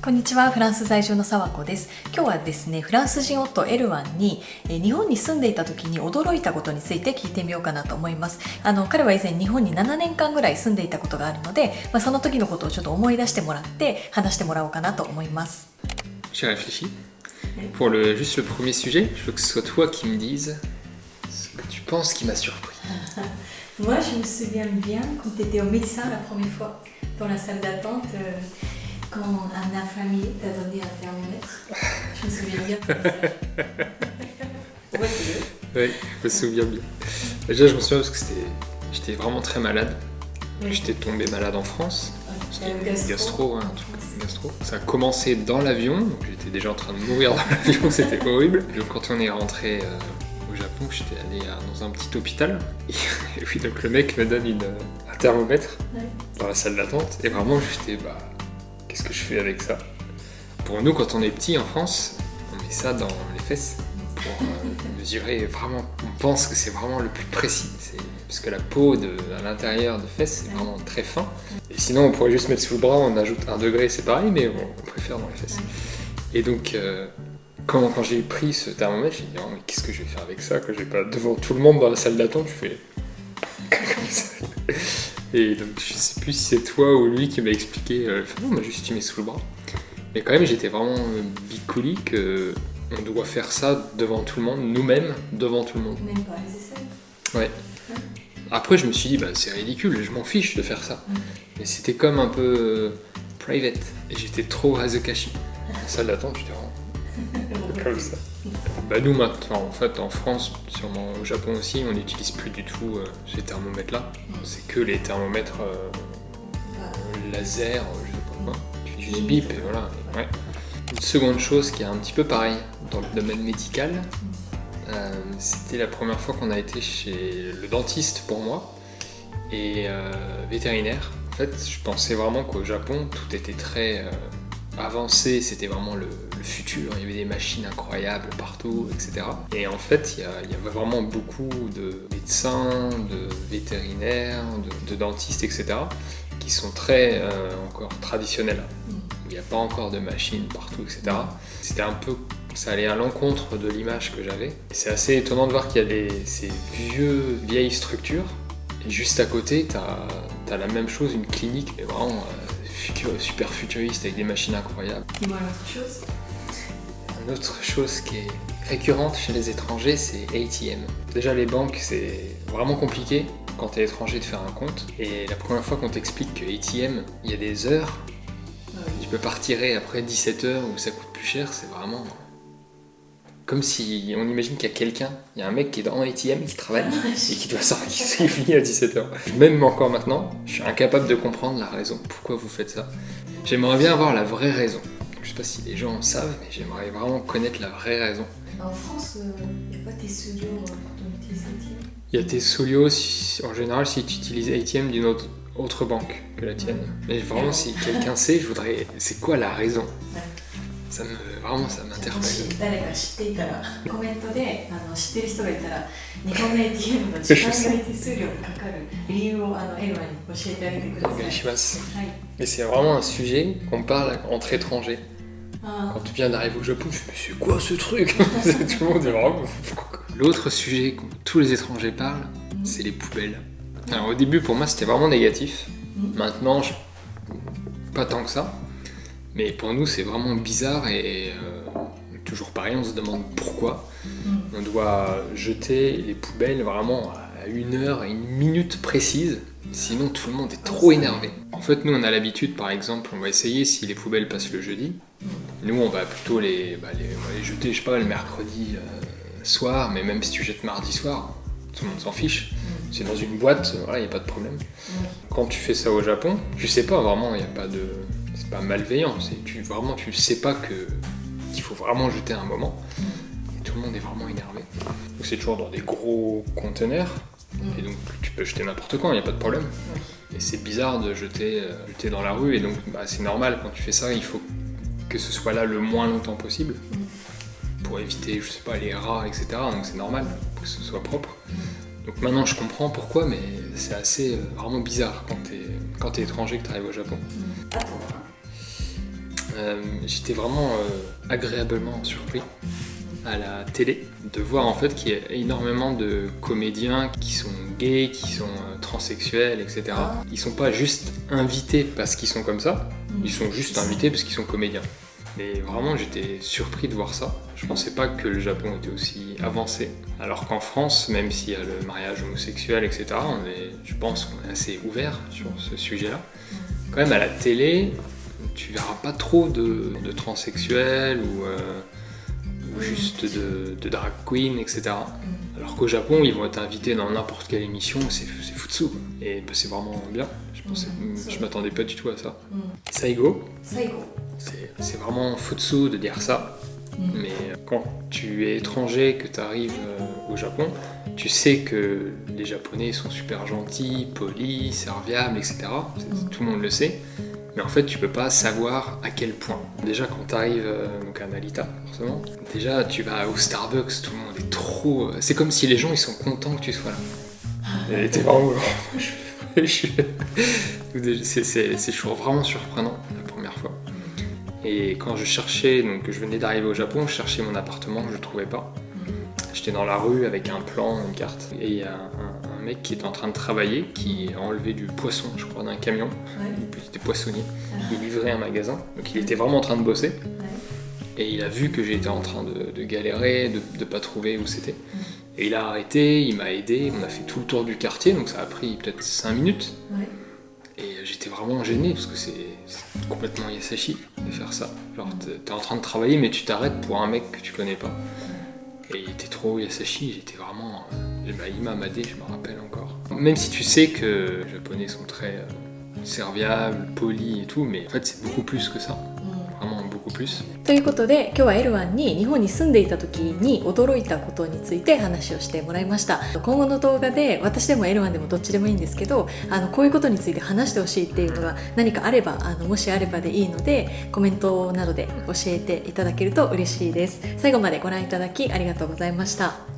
こんにちは、フランス在住の沢子です。今日はですね、フランス人夫エルワンに日本に住んでいた時に驚いたことについて聞いてみようかなと思います。彼は以前日本に7年間ぐらい住んでいたことがあるので、その時のことをちょっと思い出してもらって話してもらおうかなと思います。J'ai réfléchi. Pour juste le premier sujet, je veux que ce soit toi qui me dises ce que tu penses qui m'a surpris. Moi, je me souviens bien quand tu étais au médecin la première fois dans la salle d'attente. Quand un infirmier t'a donné un thermomètre, je me souviens bien de ça. Oui, je me souviens bien. Déjà, je me souviens parce que j'étais vraiment très malade. Oui. J'étais tombé malade en France. Gastro, un truc gastro. Ça a commencé dans l'avion, donc j'étais déjà en train de mourir dans l'avion, c'était horrible. Donc quand on est rentré au Japon, j'étais allé dans un petit hôpital. Et oui, donc le mec me donne un thermomètre dans la salle d'attente. Et vraiment, j'étais qu'est-ce que je fais avec ça? Pour nous, quand on est petit en France, on met ça dans les fesses pour mesurer vraiment. On pense que c'est vraiment le plus précis. Parce que la peau à l'intérieur de fesses, c'est vraiment très fin. Et sinon, on pourrait juste mettre sous le bras, on ajoute 1 degré, c'est pareil, mais on préfère dans les fesses. Et donc, quand j'ai pris ce thermomètre, j'ai dit oh, mais qu'est-ce que je vais faire avec ça? Que j'ai pas devant tout le monde dans la salle d'attente, je fais comme ça. Et donc je sais plus si c'est toi ou lui qui m'a expliqué, non, on m'a juste mis sous le bras. Mais quand même j'étais vraiment bicoulis qu'on doit faire ça devant tout le monde, nous-mêmes devant tout le monde. Même pas les essais. Ouais. Après je me suis dit c'est ridicule, je m'en fiche de faire ça. Mais c'était comme un peu private. Et j'étais trop Hazekashi. Dans la salle d'attente j'étais vraiment comme ça. Nous maintenant, en fait, en France, sûrement au Japon aussi, on n'utilise plus du tout ces thermomètres-là. C'est que les thermomètres laser, je sais pas quoi. Tu fais juste bip et voilà. Ouais. Une seconde chose qui est un petit peu pareil dans le domaine médical, c'était la première fois qu'on a été chez le dentiste pour moi et vétérinaire. En fait, je pensais vraiment qu'au Japon, tout était très avancé, c'était vraiment le futur, il y avait des machines incroyables partout, etc. Et en fait, il y avait vraiment beaucoup de médecins, de vétérinaires, de dentistes, etc. qui sont très encore traditionnels. Il n'y a pas encore de machines partout, etc. C'était un peu, ça allait à l'encontre de l'image que j'avais. Et c'est assez étonnant de voir qu'il y a ces vieilles structures, et juste à côté, t'as la même chose, une clinique, mais vraiment super futuriste avec des machines incroyables. Dis-moi une autre chose. Une autre chose qui est récurrente chez les étrangers, c'est ATM. Déjà les banques, c'est vraiment compliqué quand t'es étranger de faire un compte. Et la première fois qu'on t'explique que ATM, il y a des heures, tu peux pas retirer après 17 heures où ça coûte plus cher, c'est vraiment comme si on imagine qu'il y a quelqu'un, il y a un mec qui est dans un ATM qui travaille et qui doit sortir, qui finit à 17 heures. Même encore maintenant, je suis incapable de comprendre la raison. Pourquoi vous faites ça? J'aimerais bien avoir la vraie raison. Je sais pas si les gens savent, mais j'aimerais vraiment connaître la vraie raison. En France, il n'y a pas tes studios quand on utilise ATM? Il y a tes Solio, en général, si tu utilises ATM d'une autre banque que la tienne. Mais vraiment, si quelqu'un sait, je voudrais. C'est quoi la raison? Vraiment, ça m'interpelle. もし誰か知っていたらコメントで知ってる人がいたら日本の ATM の時間外手数料がかかる理由をエルワに教えてあげてください。Et c'est vraiment un sujet qu'on parle entre étrangers. Quand tu viens d'arriver au Japon, tu fais mais c'est quoi ce truc? Tout le monde est vraiment. L'autre sujet que tous les étrangers parlent, c'est les poubelles. Alors, au début, pour moi, c'était vraiment négatif. Maintenant, pas tant que ça. Mais pour nous, c'est vraiment bizarre et toujours pareil, on se demande pourquoi. On doit jeter les poubelles vraiment à 1 heure et 1 minute précise, sinon tout le monde est trop énervé. En fait, nous, on a l'habitude, par exemple, on va essayer si les poubelles passent le jeudi. Nous, on va plutôt on va les jeter, je sais pas, le mercredi soir, mais même si tu jettes mardi soir, tout le monde s'en fiche. C'est dans une boîte, voilà, il n'y a pas de problème. Quand tu fais ça au Japon, tu sais pas vraiment, il n'y a pas de... C'est pas malveillant, vraiment tu sais pas qu'il faut vraiment jeter à un moment. Et tout le monde est vraiment énervé. Donc c'est toujours dans des gros conteneurs. Et donc tu peux jeter n'importe quand, il n'y a pas de problème. Et c'est bizarre de jeter dans la rue. Et donc c'est normal, quand tu fais ça, il faut que ce soit là le moins longtemps possible. Pour éviter, je sais pas, les rats, etc. Donc c'est normal, pour que ce soit propre. Donc maintenant je comprends pourquoi, mais c'est assez vraiment bizarre quand t'es étranger que t'arrives au Japon. j'étais vraiment agréablement surpris à la télé de voir en fait qu'il y a énormément de comédiens qui sont gays, qui sont transsexuels, etc. Ils sont pas juste invités parce qu'ils sont comme ça, ils sont juste invités parce qu'ils sont comédiens. Et vraiment j'étais surpris de voir ça. Je pensais pas que le Japon était aussi avancé. Alors qu'en France, même s'il y a le mariage homosexuel, etc., je pense qu'on est assez ouvert sur ce sujet-là. Quand même à la télé, tu verras pas trop de transsexuels ou juste de drag queen, etc. Alors qu'au Japon, ils vont être invités dans n'importe quelle émission, c'est futsu. Et bah, c'est vraiment bien. Je m'attendais pas du tout à ça. Saigo. C'est vraiment futsu de dire ça. Mais quand tu es étranger, que tu arrives au Japon, tu sais que les Japonais sont super gentils, polis, serviables, etc. Tout le monde le sait. Mais en fait, tu peux pas savoir à quel point. Déjà, quand tu arrives donc à Narita, forcément, déjà tu vas au Starbucks, tout le monde est trop. C'est comme si les gens ils sont contents que tu sois là. Et t'es vraiment. C'est toujours vraiment surprenant la première fois. Et quand je cherchais, donc je venais d'arriver au Japon, je cherchais mon appartement, je le trouvais pas. J'étais dans la rue avec un plan, une carte, et il y a un mec qui était en train de travailler, qui a enlevé du poisson, je crois, d'un camion. Il était poissonnier. Il livrait un magasin, donc il était vraiment en train de bosser. Et il a vu que j'étais en train de galérer, de pas trouver où c'était. Et il a arrêté, il m'a aidé, on a fait tout le tour du quartier, donc ça a pris peut-être 5 minutes. Et j'étais vraiment gêné parce que c'est complètement yasashi de faire ça. Genre t'es en train de travailler mais tu t'arrêtes pour un mec que tu connais pas. Et il était trop yasashi, j'étais vraiment... il m'a amadé, je me rappelle encore. Même si tu sais que les Japonais sont très serviables, polis et tout, mais en fait c'est beaucoup plus que ça. Vraiment beaucoup plus. ということで今日はエルワンに日本に住んでいた時に驚いたことについて話をしてもらいました。今後の動画で私でもエルワンでもどっちでもいいんですけどこういうことについて話してほしいっていうのが何かあればもしあればでいいのでコメントなどで教えていただけると嬉しいです。最後までご覧いただきありがとうございました。